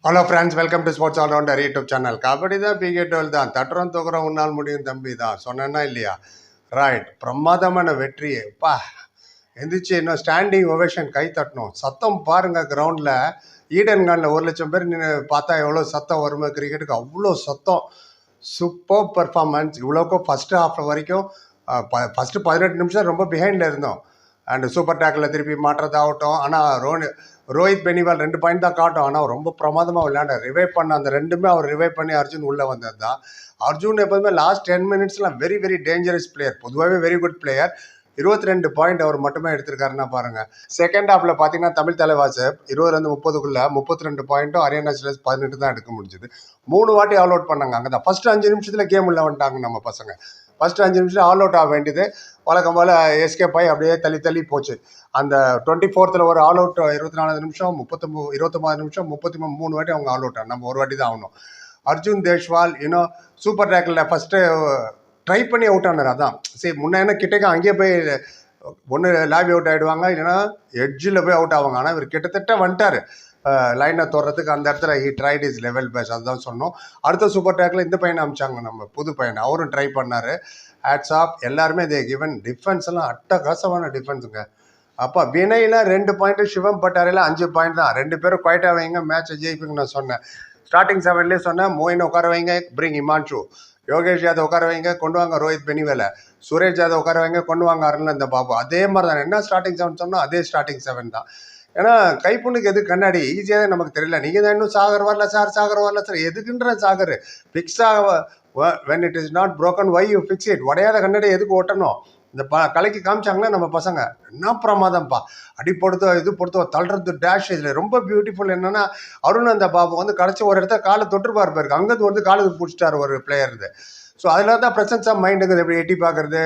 Hello friends, welcome to sports allrounder YouTube channel. Kabaddi தான் பிகேட்டோல் தான், தட்டுறோம் தூக்குறோம் உன்னால் முடியும் தம்பி தான் சொன்னேன்னா இல்லையா? ரைட், பிரமாதமான வெற்றி. பா எந்திரிச்சு இன்னும் ஸ்டாண்டிங் ஒவேஷன் கை தட்டணும். சத்தம் பாருங்க கிரவுண்டில். ஈடன் கார்டில் 1,00,000 பேர் நின்று பார்த்தா எவ்வளோ சத்தம் வருமா கிரிக்கெட்டுக்கு? அவ்வளோ சத்தம். Super performance. இவ்வளோக்கும் ஃபஸ்ட்டு ஹாஃப் வரைக்கும் ஃபஸ்ட்டு 18 நிமிஷம் ரொம்ப பிஹைண்டில் இருந்தோம். அண்ட் சூப்பர் டேக்கில் திருப்பி மாற்றதாகட்டும். ஆனால் ரோஹித் பெனிவால் 2 பாயிண்ட் தான் காட்டும். ஆனால் ரொம்ப பிரமாதமாக விளையாண்டார். ரிவைவ் பண்ண அந்த ரெண்டுமே அவர் ரிவைவ் பண்ணி அர்ஜுன் உள்ளே வந்தது தான். அர்ஜுன் எப்போதுமே லாஸ்ட் 10 மினிட்ஸ்லாம் வெரி வெரி டேஞ்சரஸ் பிளேயர். பொதுவாகவே வெரி குட் பிளேயர். 22 பாயிண்ட் அவர் மட்டுமே எடுத்திருக்காருன்னா பாருங்க. செகண்ட் ஹாஃப்ல பார்த்தீங்கன்னா தமிழ் தலைவாசப் 20-30 32 பாயிண்ட்டும் ஹரியானா ஸ்டேட்ஸ் 18 தான் எடுக்க முடிஞ்சது. 3 வாட்டி ஆல் அவுட் பண்ணாங்க. அங்கே தான் ஃபர்ஸ்ட் 5 நிமிஷத்துல கேம் உள்ள வந்துட்டாங்க நம்ம பசங்க. ஃபர்ஸ்ட் 5 நிமிஷம் ஆல் அவுட் ஆக வேண்டியது வழக்கம் போல் எஸ்கேப் ஆகி அப்படியே தள்ளி போச்சு. அந்த 24th ஒரு ஆல் அவுட் 24 நிமிஷம் 29 நிமிஷம் 33 வாட்டி அவங்க ஆல் அவுட். நம்ம ஒரு வாட்டி தான் ஆகணும். அர்ஜுன் தேஷ்வால் இன்னும் சூப்பர் டேக்கில் ஃபஸ்ட்டு ட்ரை பண்ணி அவுட் ஆனார். அதான் சரி, முன்ன என்ன கிட்டக்க அங்கேயே போய் ஒன்று லாபி அவுட் ஆகிடுவாங்க, இல்லைன்னா எட்ஜில் போய் அவுட் ஆவாங்க. ஆனால் இவர் கிட்டத்தட்ட வந்துட்டார் லைனை தோறதுக்கு. அந்த இடத்துல he tried is level best, அதுதான் சொன்னோம். அடுத்த சூப்பர் டேக்கில் இந்த பையனை அமிச்சாங்க, நம்ம புது பையனை. அவரும் ட்ரை பண்ணார். Hats off. எல்லாருமே இதே கிவன். டிஃபென்ஸ் எல்லாம் அட்டகாசமான டிஃபென்ஸுங்க. அப்போ வினையில் 2 பாயிண்ட்டு, சிவம் பட்டாரையில் 5 பாயிண்ட் தான். 2 பேரும் குவைட்டாக வைங்க, மேட்சை ஜெயிப்புங்க நான் சொன்னேன். ஸ்டார்டிங் 7லேயே சொன்னேன், மோயினை உட்கார வைங்க, பிரிங் இமான்ஷு. யோகேஷ் யாதவ் உட்கார வைங்க, கொண்டு வாங்க ரோஹித் பெனிவேலை. சுரேஷ் யாதவ் உட்கார வைங்க, கொண்டு வாங்க அருண் பாபு. அதே மாதிரி தான். என்ன ஸ்டார்டிங் 7 சொன்னோம், அதே ஸ்டார்டிங் 7 தான். ஏன்னா கைப்புண்ணுக்கு எது கண்ணாடி ஈஸியாக தான் நமக்கு தெரியல. நீங்கள் தான் இன்னும் சாகர் வரல சார் எதுக்குன்ற சாகர் ஃபிக்ஸ் ஆக when it is not broken why you fix it. உடையாத கண்ணாடி எதுக்கு ஓட்டணும்? இந்த கலைக்கு காமிச்சாங்கன்னா நம்ம பசங்க என்ன பிரமாதம்ப்பா. அடி பொடுத்தோ இது பொடுத்தோ தள்ளுறது டேஷ். இதில் ரொம்ப பியூட்டிஃபுல் என்னன்னா, அருண் பாபு வந்து கடைசி ஒரு இடத்த காலை தொட்டுருப்பார் பாருக்கு. அங்கேருந்து வந்து காலுக்கு பிடிச்சிட்டார் ஒரு பிளேயர். இது ஸோ அதில் தான் ப்ரெசன்ஸ் ஆஃப் மைண்டுங்கிறது. எப்படி எட்டி பார்க்குறது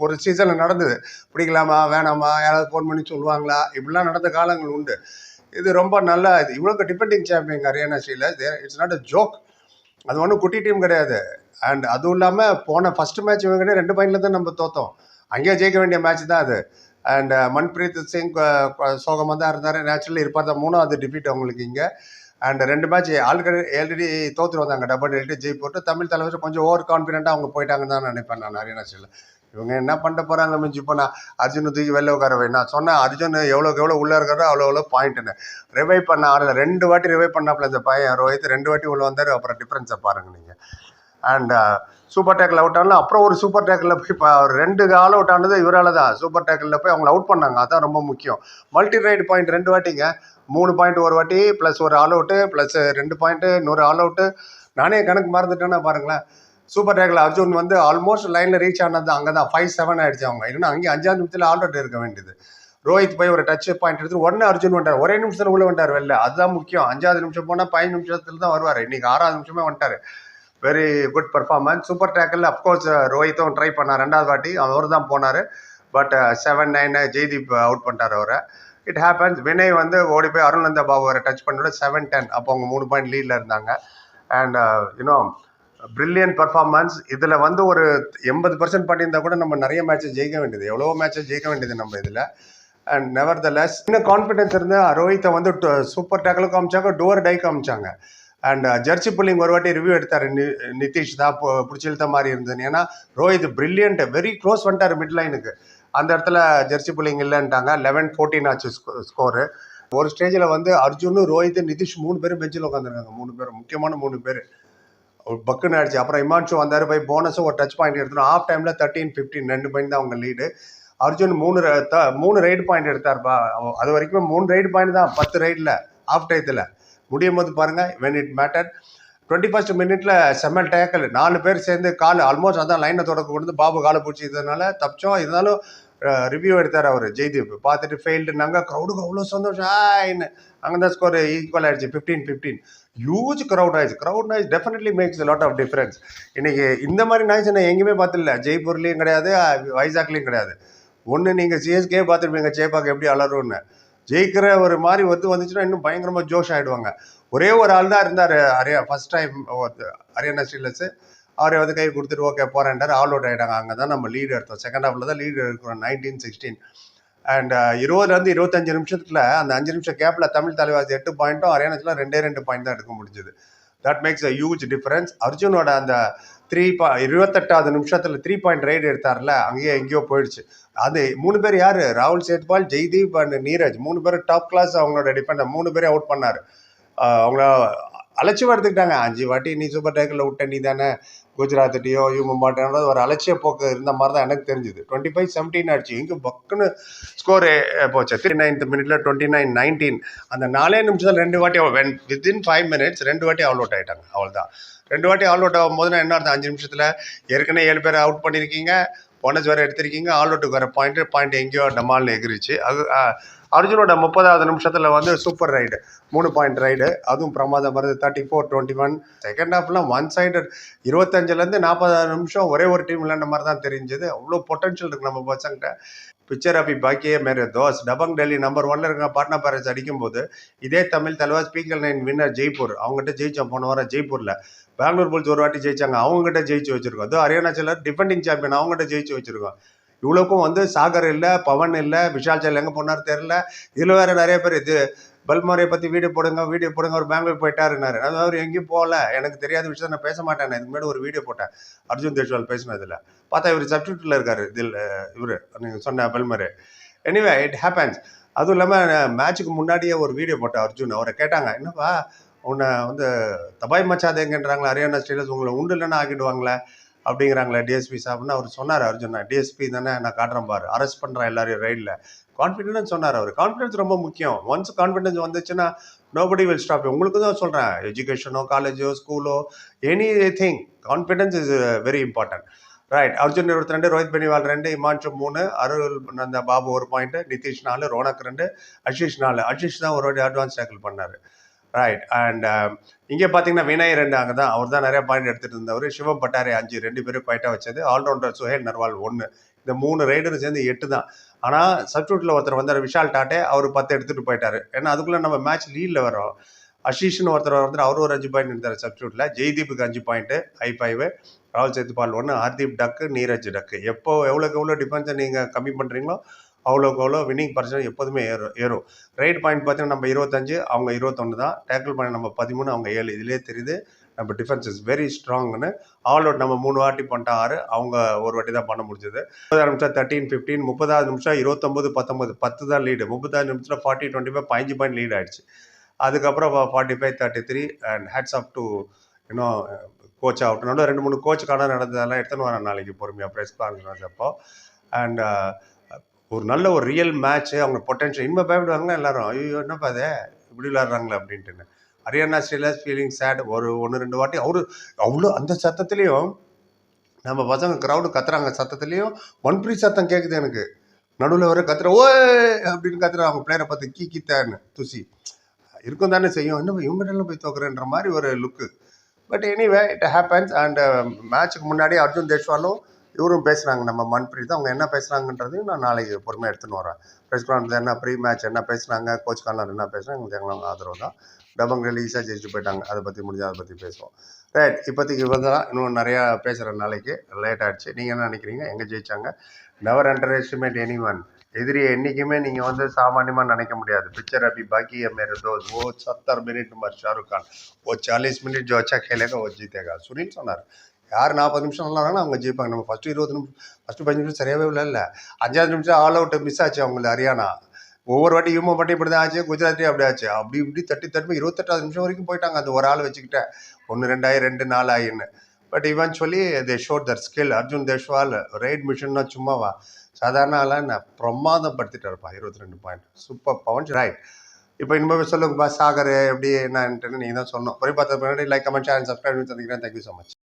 ஒரு சீசனில் நடந்தது. பிடிக்கலாமா வேணாமா, யாராவது ஃபோன் பண்ணி சொல்லுவாங்களா, இப்படிலாம் நடந்த காலங்கள் உண்டு. இது ரொம்ப நல்லா. இது இவ்வளோ defending champion Haryana Srila. It's not a joke. அது ஒன்றும் குட்டி டீம் கிடையாது. அண்ட் அதுவும் இல்லாமல் போன ஃபர்ஸ்ட் மேட்ச் இவங்க 2 பாயிண்ட்ல தான் நம்ம தோத்தோம். அங்கேயே ஜெயிக்க வேண்டிய மேட்ச் தான் அது. அண்ட் மன்பிரீத் சிங் சோகமாக தான் இருந்தார். நேச்சுரலி இருப்பார் தான். 3வது டிஃபீட் அவங்களுக்கு இங்கே. அண்ட் 2 மேட்ச் ஆல்ரெடி தோற்று வந்தாங்க. டபுள் எட்டு ஜெய் போட்டு தமிழ் தலைவர் கொஞ்சம் ஓவர் கான்ஃபிடென்ட்டாக அவங்க போயிட்டாங்கன்னு தான் நினைப்பேன் நான் ஹரியானா ஸ்டேட்டில். இவங்க என்ன பண்ண போகிறாங்க மிஞ்சி போனால் அர்ஜுன் தூக்கி வெளில உட்காரவை. நான் சொன்னேன் அர்ஜுன் எவ்வளோ உள்ளே இருக்காரோ அவ்வளோ பாயிண்ட்டுன்னு. ரிவைவ் பண்ண ஆடல. 2 வாட்டி ரிவைவ் பண்ணாப்புல இந்த பையன் ரோஹித். 2 வாட்டி உள்ளே வந்தார். அப்புறம் டிஃப்ரென்ஸை பாருங்க நீங்கள். அண்ட் சூப்பர் டேக்கில் அவுட் ஆனாலும் அப்புறம் ஒரு சூப்பர் டேக்கில் போய் இப்போ 2 ஆல் அவுட் ஆனது இவரால் தான். சூப்பர் டேக்கில் போய் அவங்கள அவுட் பண்ணாங்க. அதான் ரொம்ப முக்கியம். Multi ride point 2 வாட்டிங்க. 3 பாயிண்ட் ஒரு வாட்டி, ப்ளஸ் ஒரு ஆல் அவுட்டு, ப்ளஸ் 2 பாயிண்ட்டு, இன்னொரு ஆல் அவுட்டு. நானே கணக்கு மறந்துட்டேன்னா பாருங்களேன். சூப்பர் டேக்கில் அர்ஜுன் வந்து ஆல்மோஸ்ட் லைனில் ரீச் ஆனது அங்கே தான். 5-7 ஆகிடுச்சு அவங்க. இல்லைன்னா அங்கே 5ஆவது நிமிஷத்தில் ஆல் அவுட் இருக்க வேண்டியது. ரோஹித் போய் ஒரு டச் பாயிண்ட் எடுத்து உடனே அர்ஜுன் வந்துட்டார். ஒரே நிமிஷத்தில் உள்ளே வந்துட்டார் வெளில. அதுதான் முக்கியம். 5வது நிமிஷம் போனால் 15 நிமிஷத்துல தான் வருவார். இன்னைக்கு 6வது நிமிஷமே வந்துட்டார். Very good performance. Super tackle of course ரோஹித்தும் ட்ரை பண்ணார். 2வது வாட்டி அவர் தான் போனார். பட் 7-9 ஜெய்தீப் அவுட் பண்ணிட்டார் அவரை. It happens. வினய் வந்து ஓடி போய் அருண் பாபு அவரை டச் பண்ணிவிட 7-10. அப்போ அவங்க 3 பாயிண்ட் லீடில் இருந்தாங்க. And you know brilliant performance. இதில் வந்து ஒரு 80% பண்ணியிருந்தா கூட நம்ம நிறைய மேட்சை ஜெயிக்க வேண்டியது, எவ்வளோ மேட்சை ஜெயிக்க வேண்டியது நம்ம இதில். அண்ட் நெவர் த லெஸ் இன்னும் கான்ஃபிடன்ஸ் இருந்து ரோஹித்தை வந்து சூப்பர் டேக்கிலும் காமிச்சாங்க, டோர் டை காமிச்சாங்க. அண்ட் ஜெர்சி புல்லிங் ஒரு வாட்டி ரிவ்யூ எடுத்தார். நிதிஷ் தான் பிடிச்சி இழுத்த மாதிரி இருந்தது. ஏன்னா ரோஹித் பிரில்லியன்ட், வெரி க்ளோஸ் வந்துட்டார் மிட் லைனுக்கு. அந்த இடத்துல ஜெர்சி புல்லிங் இல்லைன்ட்டாங்க. 11-14 ஆச்சு ஸ்கோரு. ஒரு ஸ்டேஜில் வந்து அர்ஜுன், ரோஹித், நிதிஷ் 3 பேரும் பெஞ்சில் உட்காந்துருக்காங்க. 3 பேரும் முக்கியமான 3 பேர். பக்குன்னு ஆயிடுச்சு. அப்புறம் இமான்ஷு வந்தார். போய் போனஸும் ஒரு டச் பாயிண்ட் எடுத்துடும். ஆஃப் டைமில் 13-15 2 பாயிண்ட் தான் அவங்க லீடு. அர்ஜுன் 3 ரைடு பாயிண்ட் எடுத்தார்ப்பா. அது வரைக்கும் 3 ரைடு பாயிண்ட் தான் 10 ரைடில். ஆஃப் டயத்தில் முடியும் போது பாருங்கள், வென் இட் மேட்டர். 21st மினிட்ல செம்ம டேக்கல். 4 பேர் சேர்ந்து கால் ஆல்மோஸ்ட் அதான் லைனை தொடக்க கொண்டு பாபு காலை பிடிச்சதுனால தப்பிச்சோம். இருந்தாலும் ரிவ்யூ எடுத்தார் அவர் ஜெய்தீப். பார்த்துட்டு ஃபெயில்டுனாங்க. க்ரௌடுக்கு அவ்வளோ சந்தோஷம். அங்கே தான் ஸ்கோர் ஈக்குவல் ஆயிடுச்சு. 15-15. ஹியூஜ் க்ரௌட் ஆயிடுச்சு. Crowd noise definitely makes lot of difference. இன்னைக்கு இந்த மாதிரி நாய்ஸ் நான் எங்கேயுமே பார்த்துல. ஜெய்ப்பூர்லேயும் கிடையாது, வைசாக்லேயும் கிடையாது. ஒன்று நீங்கள் சிஎஸ்கே பார்த்துருப்பீங்க, சேப்பாக்கு எப்படி அலரும்னு. ஜெயிக்கிற ஒரு மாதிரி வந்துச்சுன்னா இன்னும் பயங்கரமாக ஜோஷ் ஆகிடுவாங்க. ஒரே ஒரு ஆள் தான் இருந்தார் ஃபர்ஸ்ட் டைம் ஹரியானா ஸ்டீலர்ஸு. அவரை வந்து கை கொடுத்துட்டு ஓகே போகிறேன்டார். ஆல் அவுட் ஆகிட்டாங்க. அங்கே தான் நம்ம லீடு எடுத்தோம். செகண்ட் ஹாஃபில் தான் லீடு இருக்கிறோம் 19-16. அண்ட் 20லேருந்து 25 நிமிஷத்துல அந்த 5 நிமிஷம் கேப்பில் தமிழ் தலைவாசி 8 பாயிண்ட்டும் ஹரியானாச்சில் 2 பாயிண்ட் தான் எடுக்க முடிஞ்சது. That makes a huge difference. அர்ஜுனோட அந்த 28வது நிமிஷத்தில் 3 பாயிண்ட் ரைடு எடுத்தார்ல, அங்கேயே எங்கேயோ போயிடுச்சு. அது 3 பேர் யார்? ராகுல் சேத்பால், ஜெய்தீப் அண்ட் நீரஜ் 3 பேரும் டாப் கிளாஸ். அவங்களோட டிஃபெண்டர் 3 பேரையும் அவுட் பண்ணார். அவங்கள அலட்சியம் எடுத்துக்கிட்டாங்க. 5 வாட்டி நீ சூப்பர் டேக்கரில் விட்ட நீ தானே குஜராத்திட்டையோ இவங்க மாட்டேன் ஒரு அலட்சிய போக்கு இருந்த மாதிரி தான் எனக்கு தெரிஞ்சுது. 25-17 ஆச்சு. இங்கே பக்குன்னு ஸ்கோரு போச்சு. 39th மினிட்ல 29-19. அந்த 4 நிமிஷத்தில் 2 வாட்டி வித்தின் 5 மினிட்ஸ் 2 வாட்டி ஆல் அவுட் ஆகிட்டாங்க. அவ்வளோதான். 2 வாட்டி ஆல் அவுட் ஆகும் போது என்ன அர்த்தம்? 5 நிமிஷத்தில் ஏற்கனவே 7 பேரை அவுட் பண்ணியிருக்கீங்க, போனஸ் வேறு எடுத்திருக்கீங்க, ஆல் அவுட்டுக்கு வேறு பாயிண்ட் எங்கேயோ டமால்னு எகிரிச்சு. அது அர்ஜுனோட 30வது நிமிஷத்தில் வந்து சூப்பர் ரைடு, 3 பாயிண்ட் ரைடு, அதுவும் பிரமாதம் வருது. 34-21. செகண்ட் ஹாஃப்லாம் ஒன் சைடட். 25லேருந்து 40 நிமிஷம் ஒரே ஒரு டீம் விளையாண்ட மாதிரி தான் தெரிஞ்சது. அவ்வளோ பொட்டன்ஷியல் இருக்குது நம்ம பசங்கிட்ட. பிக்சர் அபி பாக்கியே மேரே தோஸ். டபங் டெல்லி நம்பர் 1ல் இருக்க பாட்னா பைரேட்ஸ் அடிக்கும்போது இதே தமிழ் தலைவாஸ் PKL 9 வின்னர் ஜெய்ப்பூர், அவங்ககிட்ட ஜெயிச்சோம் போன வாரம் ஜெய்ப்பூரில். பெங்களூர் புல்ஸ் ஒரு வாட்டி ஜெயிச்சாங்க, அவங்ககிட்ட ஜெயிச்சு வச்சிருக்கோம். அதுவும் ஹரியானாச்சில் டிஃபெண்டிங் சாம்பியன், அவங்ககிட்ட ஜெயிச்சு வச்சிருக்கோம். இவ்வளோக்கும் வந்து சாகர் இல்லை, பவன் இல்லை, விஷால் சால் எங்கே போனார் தெரில. இதில் வேறு நிறைய பேர் இது பல்மாரியை பற்றி வீடியோ போடுங்க அவர் பெங்களூர் போயிட்டாருன்னாரு. அது அவர் எங்கேயும் போகல, எனக்கு தெரியாத விஷயத்தை நான் பேச மாட்டேன். இதுக்கு முன்னாடி ஒரு வீடியோ போட்டேன் அர்ஜுன் தேஷ்வால் பேசினதில். பார்த்தா இவர் சப்ஸ்டியூட்டில் இருக்கார். இதில் இவர் நீங்கள் சொன்ன பல்மாரி. Anyway it happens. அதுவும் இல்லாமல் மேட்சுக்கு முன்னாடியே ஒரு வீடியோ போட்டேன் அர்ஜுன். அவரை கேட்டாங்க, என்னப்பா உன்னை வந்து தபாய் மச்சாதேங்கன்றாங்களா ஹரியானா ஸ்டேட்டஸ், உங்களை உண்டு இல்லைன்னா ஆக்கிடுவாங்களே அப்படிங்கிறாங்களே டிஎஸ்பி சாப்பிட்னு அவர் சொன்னார். அர்ஜுன் டிஎஸ்பி தானே, நான் காட்டுறேன் பாரு, அரெஸ்ட் பண்ணுறேன் எல்லாரையும் ரைடில். கான்ஃபிடென்ஸ் சொன்னார் அவர். கான்ஃபிடன்ஸ் ரொம்ப முக்கியம். ஒன்ஸ் கான்ஃபிடன்ஸ் வந்துச்சுன்னா நோபடி வில் ஸ்டாப். உங்களுக்கு தான் சொல்கிறேன், எஜுகேஷனோ காலேஜோ ஸ்கூலோ any thing, confidence is very important. Right. Arjun 22, Rohit Beniwal 2, Himanshu 3, Arul அந்த பாபு 1 பாயிண்ட், நிதிஷ் 4, ரோனக் 2, அஷிஷ் 4. அஷிஷ் தான் ஒரு வாட்டி அட்வான்ஸ் டேக்கிள் பண்ணார். ரைட். அண்ட் இங்கே பார்த்தீங்கன்னா வினய் 2, அங்கே தான் அவர் தான் நிறைய பாயிண்ட் எடுத்துகிட்டு இருந்தவர். சிவம் பட்டாரே 5, 2 பேரும் குவைட்டாக வச்சது. ஆல்ரவுண்டர் சுஹேல் நர்வால் 1. இந்த 3 ரைடரும் சேர்ந்து 8 தான். ஆனால் சப்ஸ்டியூட்டில் ஒருத்தர் வந்தார் விஷால் டாட்டே, அவர் 10 எடுத்துகிட்டு போயிட்டார். ஏன்னா அதுக்குள்ளே நம்ம மேட்ச் லீடில் வரோம். அஷிஷ்னு ஒருத்தர் வந்து அவர் ஒரு 5 பாயிண்ட் எடுத்தார் சப்ஸ்டியூட்டில். ஜெய்தீப்புக்கு 5 பாயிண்ட்டு, I5. ராகுல் சேத்துபால் 1, ஹர்தீப் டக்கு, நீரஜ் டக்கு. எவ்வளோக்கு எவ்வளோ டிஃபென்ஸை நீங்கள் கம்மி பண்ணுறீங்களோ அவ்வளோக்கு அவ்வளோ வின்னிங் பர்சன்டேஜ் எப்போதுமே ஏறும். ரைட் பாயிண்ட் பார்த்தீங்கன்னா நம்ம 25, அவங்க 21 தான். டேக்கிள் பாயிண்ட் நம்ம 13, அவங்க 7. இதிலே தெரியுது நம்ம டிஃபென்ஸ் இஸ் வெரி ஸ்ட்ராங்னு. ஆல் அவுட் நம்ம 3 வாட்டி பண்ணிட்டோம், 6, அவங்க ஒரு வாட்டி தான் பண்ண முடிஞ்சது. 30 நிமிஷம் 13-15, 30வது நிமிஷம் 29-19, 10 தான் லீடு. 30வது நிமிஷத்தில் 40-25, 5 பாயிண்ட் லீட் ஆகிடுச்சு. அதுக்கப்புறம் 45-33 அண்ட் ஹேட்ஸ் ஆஃப் டு இன்னும் கோச் அவுட். 2-3 கோச் கார்டாக நடந்ததெல்லாம் எடுத்துன்னு வரேன் நாளைக்கு பொறுமையாக ப்ரெஸ் கான்ஃபரன்ஸ் அப்போ. அண்ட் ஒரு நல்ல ஒரு ரியல் மேட்ச்சு. அவங்க பொட்டன்ஷியல் இனிமேல் பயப்படுவாங்க எல்லாரும், ஐயோ என்னப்பா அது இப்படி விளையாடுறாங்களே அப்படின்ட்டுன்னு. Haryana Steelers feeling sad. 1-2 வாட்டி அவரு அவ்வளோ அந்த சத்தத்துலேயும் நம்ம பசங்க க்ரௌடு கத்துறாங்க சத்தத்துலேயும் மன்பிரீத் சத்தம் கேட்குது எனக்கு. நடுவில் வர கத்துற ஓ அப்படின்னு கத்துறாங்க. அவங்க பிளேயரை பார்த்து கீத்தான்னு துசி இருக்கும் தானே செய்யும். இன்னும் இவங்ககிட்ட போய் தோக்குறேன்ற மாதிரி ஒரு look. But anyway it happens. And மேட்சுக்கு முன்னாடி அர்ஜுன் தேஷ்வாலும் இவரும் பேசுகிறாங்க, நம்ம மன்பிரீத். அவங்க என்ன பேசுகிறாங்கன்றதையும் நான் நாளைக்கு பொறுமையாக எடுத்துன்னு வரேன். ப்ரெஸ் கான்ஃபரன்ஸ் என்ன ப்ரீ மேட்ச் என்ன பேசுனாங்க, கோச் கார்னர் என்ன பேசுகிறாங்க, எங்களுக்கு எங்களுக்கு ஆதரவு தான். டபங் டெல்லி ஈஸியாக ஜெயிச்சு போயிட்டாங்க. அதை பற்றி முடிஞ்சால் அதை பற்றி பேசுவோம். ரைட். இப்போதைக்கு இவங்க தான் இன்னும் நிறையா பேசுகிற நாளைக்கு லேட் ஆகிடுச்சு. நீங்கள் என்ன நினைக்கிறீங்க? எங்கே ஜெயிச்சாங்க? Never underestimate anyone. எதிரியை என்றைக்குமே நீங்கள் வந்து சாமானியமாக நினைக்க முடியாது. பிக்சர் अभी बाकी है मेरे दोस्त. वो 70 मिनट में शाहरुख खान, वो 40 मिनट जो अच्छा खेलेगा वो जीतेगा. சுனில் சொன்னார், யார் 40 நிமிஷம் நல்லா இருந்தாலும் அவங்க ஜெயிப்பாங்க. நம்ம ஃபஸ்ட்டு 20 நிமிஷம் ஃபஸ்ட்டு 15 நிமிஷம் சரியாகவே இல்லை. 5வது நிமிஷம் ஆல் அவுட் மிஸ் ஆச்சு அவங்களுக்கு ஹரியானா. ஒவ்வொரு வாட்டி இவங்க மட்டும் இப்படி தான் ஆச்சு, குஜராத்லேயும் அப்படி ஆச்சு. அப்படி இப்படி தட்டி 28வது நிமிஷம் வரைக்கும் போயிட்டாங்க. அந்த ஒரு ஆள் வச்சுக்கிட்ட 1-2 ஆகி 2-4 ஆகின்னு. But eventually they showed their skill. Arjun Deshwal right மிஷன்னா சும்மாவா, சாதாரண ஆளாக என்ன பிரமாதப்படுத்திட்டாருப்பா. 22 பாயிண்ட் சூப்பர் பவன். ரைட். இப்போ இனிமேல் சொல்லுங்கப்பா, சாகர் எப்படி என்னன்ட்டு நீங்கள் தான் சொல்லணும். போய் பார்த்த பின்னாடி like comment share and subscribe சந்திக்கிறேன். Thank you so much.